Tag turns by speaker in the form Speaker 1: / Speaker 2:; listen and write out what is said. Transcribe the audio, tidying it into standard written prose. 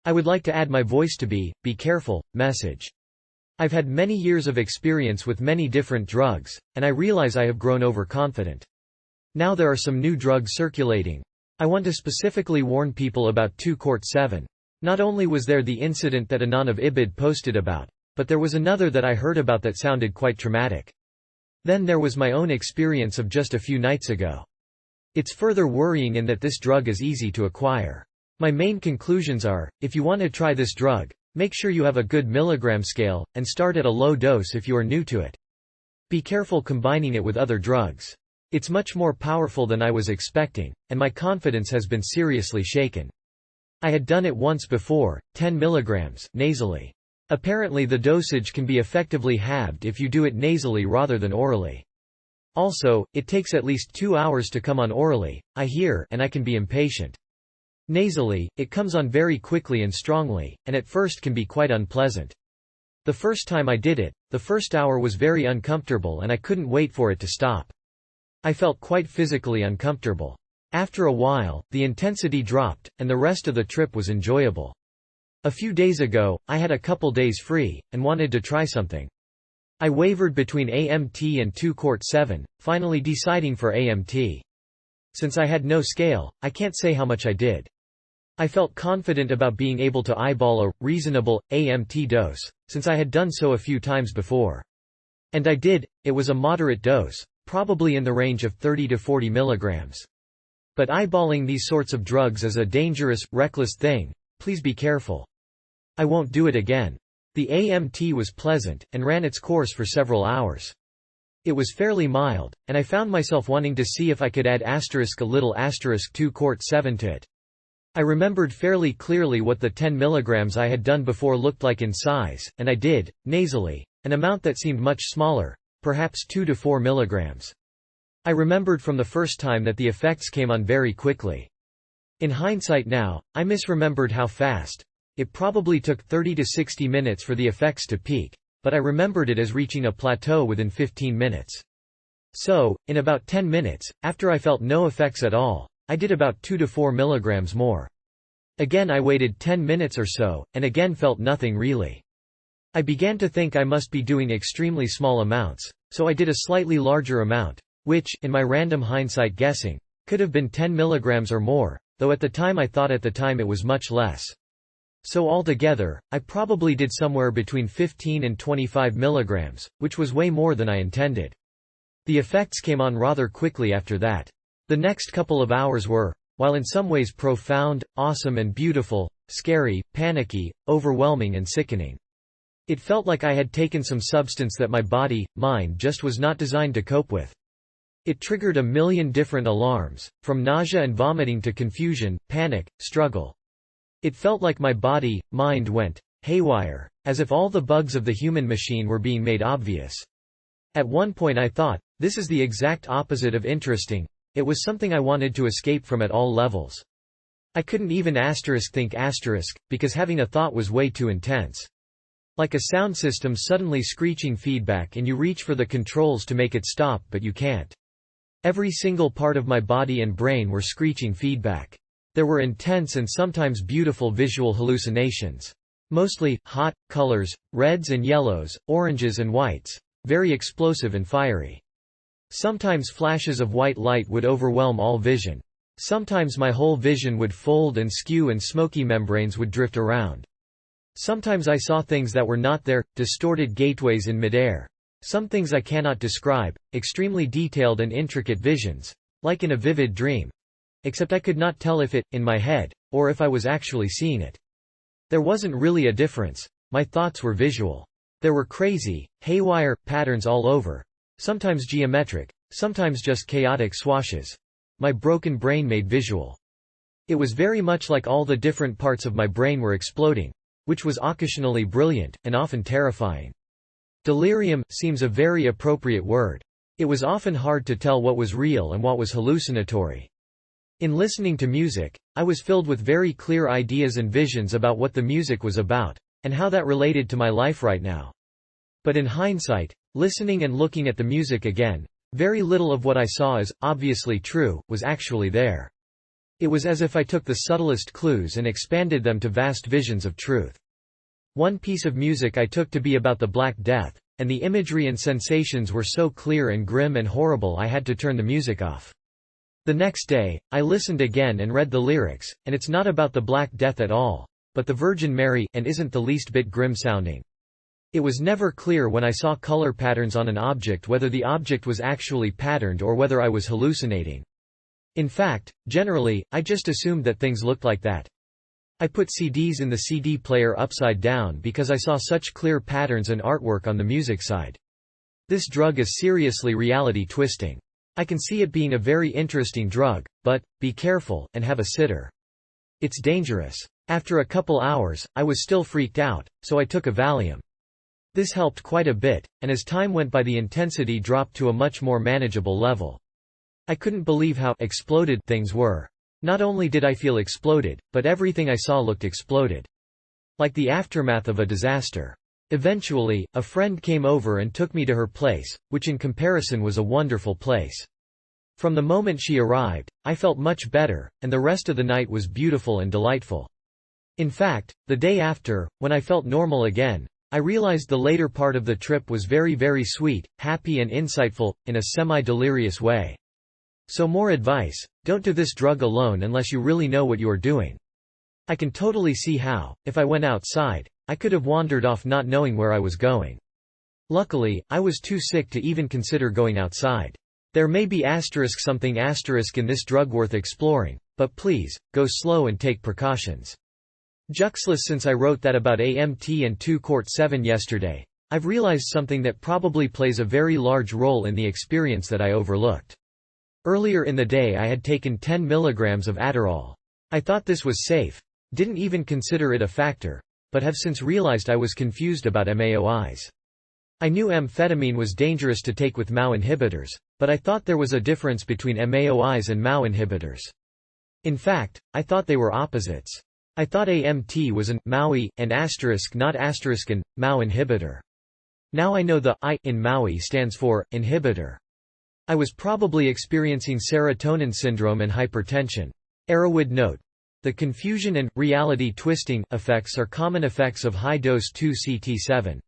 Speaker 1: I would like to add my voice to be careful, message. I've had many years of experience with many different drugs, and I realize I have grown overconfident. Now there are some new drugs circulating. I want to specifically warn people about 2-Court-7. Not only was there the incident that Anon of Ibid posted about, but there was another that I heard about that sounded quite traumatic. Then there was my own experience of just a few nights ago. It's further worrying in that this drug is easy to acquire. My main conclusions are, if you want to try this drug, make sure you have a good milligram scale, and start at a low dose if you are new to it. Be careful combining it with other drugs. It's much more powerful than I was expecting, and my confidence has been seriously shaken. I had done it once before, 10 milligrams nasally. Apparently the dosage can be effectively halved if you do it nasally rather than orally. Also, it takes at least 2 hours to come on orally, I hear, and I can be impatient. Nasally, it comes on very quickly and strongly, and at first can be quite unpleasant. The first time I did it, the first hour was very uncomfortable and I couldn't wait for it to stop. I felt quite physically uncomfortable. After a while, the intensity dropped, and the rest of the trip was enjoyable. A few days ago, I had a couple days free, and wanted to try something. I wavered between AMT and 2-Court-7, finally deciding for AMT. Since I had no scale, I can't say how much I did. I felt confident about being able to eyeball a reasonable AMT dose, since I had done so a few times before. And I did. It was a moderate dose, probably in the range of 30 to 40 milligrams. But eyeballing these sorts of drugs is a dangerous, reckless thing. Please be careful. I won't do it again. The AMT was pleasant, and ran its course for several hours. It was fairly mild, and I found myself wanting to see if I could add a little 2-Court-7 to it. I remembered fairly clearly what the 10 milligrams I had done before looked like in size, and I did, nasally, an amount that seemed much smaller, perhaps 2 to 4 milligrams. I remembered from the first time that the effects came on very quickly. In hindsight now, I misremembered how fast. It probably took 30 to 60 minutes for the effects to peak, but I remembered it as reaching a plateau within 15 minutes. So, in about 10 minutes, after I felt no effects at all, I did about 2 to 4 milligrams more. Again I waited 10 minutes or so, and again felt nothing really. I began to think I must be doing extremely small amounts, so I did a slightly larger amount, which, in my random hindsight guessing, could have been 10 milligrams or more, though at the time I thought at the time it was much less. So altogether, I probably did somewhere between 15 and 25 milligrams, which was way more than I intended. The effects came on rather quickly after that. The next couple of hours were, while in some ways profound, awesome and beautiful, scary, panicky, overwhelming and sickening. It felt like I had taken some substance that my body, mind just was not designed to cope with. It triggered a million different alarms, from nausea and vomiting to confusion, panic, struggle. It felt like my body, mind went haywire, as if all the bugs of the human machine were being made obvious. At one point I thought, this is the exact opposite of interesting. It was something I wanted to escape from at all levels. I couldn't even think because having a thought was way too intense. Like a sound system suddenly screeching feedback and you reach for the controls to make it stop but you can't. Every single part of my body and brain were screeching feedback. There were intense and sometimes beautiful visual hallucinations. Mostly, hot, colors, reds and yellows, oranges and whites, very explosive and fiery. Sometimes flashes of white light would overwhelm all vision. Sometimes my whole vision would fold and skew and smoky membranes would drift around. Sometimes I saw things that were not there, distorted gateways in midair. Some things I cannot describe, extremely detailed and intricate visions, like in a vivid dream. Except I could not tell if it, in my head, or if I was actually seeing it. There wasn't really a difference. My thoughts were visual. There were crazy, haywire, patterns all over. Sometimes geometric, sometimes just chaotic swashes. My broken brain made visual. It was very much like all the different parts of my brain were exploding, which was occasionally brilliant, and often terrifying. Delirium seems a very appropriate word. It was often hard to tell what was real and what was hallucinatory. In listening to music, I was filled with very clear ideas and visions about what the music was about, and how that related to my life right now. But in hindsight, listening and looking at the music again, very little of what I saw as obviously true was actually there. It was as if I took the subtlest clues and expanded them to vast visions of truth. One piece of music I took to be about the Black Death, and the imagery and sensations were so clear and grim and horrible I had to turn the music off. The next day, I listened again and read the lyrics, and it's not about the Black Death at all, but the Virgin Mary, and isn't the least bit grim sounding. It was never clear when I saw color patterns on an object whether the object was actually patterned or whether I was hallucinating. In fact, generally, I just assumed that things looked like that. I put CDs in the CD player upside down because I saw such clear patterns and artwork on the music side. This drug is seriously reality twisting. I can see it being a very interesting drug, but, be careful, and have a sitter. It's dangerous. After a couple hours, I was still freaked out, so I took a Valium. This helped quite a bit, and as time went by the intensity dropped to a much more manageable level. I couldn't believe how exploded things were. Not only did I feel exploded, but everything I saw looked exploded. Like the aftermath of a disaster. Eventually, a friend came over and took me to her place, which in comparison was a wonderful place. From the moment she arrived, I felt much better, and the rest of the night was beautiful and delightful. In fact, the day after, when I felt normal again, I realized the later part of the trip was very, very sweet, happy and insightful, in a semi-delirious way. So more advice: don't do this drug alone unless you really know what you are doing. I can totally see how, if I went outside, I could have wandered off not knowing where I was going. Luckily, I was too sick to even consider going outside. There may be something in this drug worth exploring, but please, go slow and take precautions. Juxlus. Since I wrote that about AMT and 2-Court-7 yesterday, I've realized something that probably plays a very large role in the experience that I overlooked. Earlier in the day I had taken 10 milligrams of Adderall. I thought this was safe, didn't even consider it a factor, but have since realized I was confused about MAOIs. I knew amphetamine was dangerous to take with MAO inhibitors, but I thought there was a difference between MAOIs and MAO inhibitors. In fact, I thought they were opposites. I thought AMT was an MAOI, and not an MAO inhibitor. Now I know the I in MAOI stands for inhibitor. I was probably experiencing serotonin syndrome and hypertension. Erowid note: the confusion and reality twisting effects are common effects of high-dose 2-CT7.